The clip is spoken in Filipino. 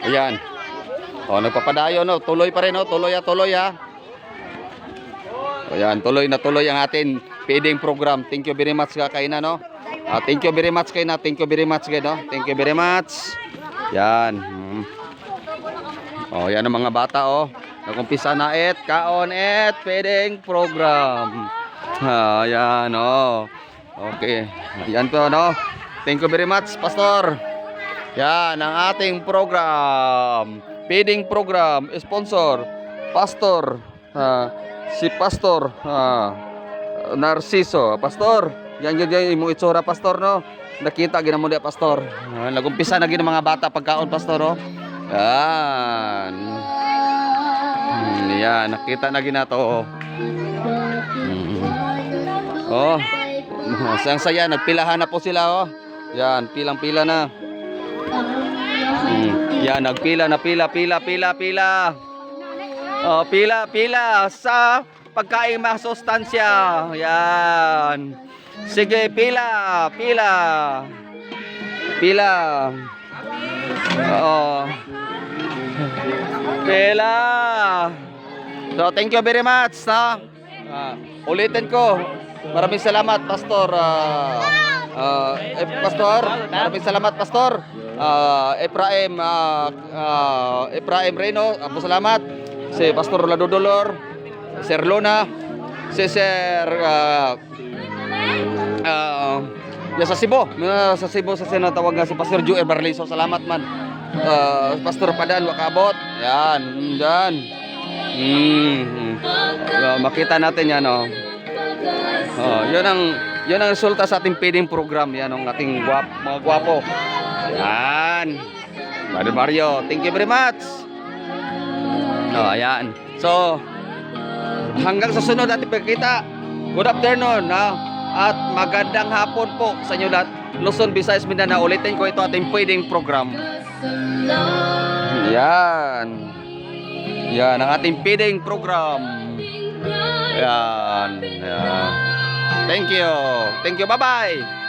Ayan. O, nagpapadayo, no? Tuloy pa rin, no? Tuloy ha. Ayan, tuloy na tuloy ang atin feeding program. Thank you very much kaina, no? Thank you very much kaina. Thank you very much kayo, no? Thank you very much. Yan. Oh, yan ang mga bata, oh. Nagumpisa na kaon feeding program. Yan, oh. Okay. Yan po, no? Thank you very much, Pastor. Yan ang ating program. Feeding program, sponsor, Pastor, si Pastor Narciso. Pastor, yan imong itsura, Pastor, no? Nakita ginamo dia, Pastor. Nagumpisa na gid mga bata pagkaon, Pastor, no? Yan. Yan, nakita na ginato. Oh. Sayang saya, nagpilahan na po sila, oh. Yan, pilang-pila na. Yan, nagpila na pila. Oh, pila sa pagkain masustansya. Yan. Sige, pila. Oh. Pila. So, thank you very much, no? Ulitin ko. Maraming salamat, Pastor. Pastor, maraming salamat, Pastor. Ephraim Reno, salamat. Si Pastor Rolando Dolor, Sir Luna, si Sir sa Cebu sa sinatawag nga si Pastor Joel Barliso, salamat man. Pastor Padan Wakabot, yan. Makita natin yan, oh. Yun ang resulta sa ating feeding program. Yan ang ating mga gwapo. Yan. Brother Mario, thank you very much. Ayan. So, hanggang sa sunod natin pagkita. Good afternoon, at magandang hapon po sa inyo lahat. Luzon, Visayas, Mindanao. Ulitin ko ito ating feeding program. Yan. Yan ang ating feeding program. Yan. Thank you. Bye-bye.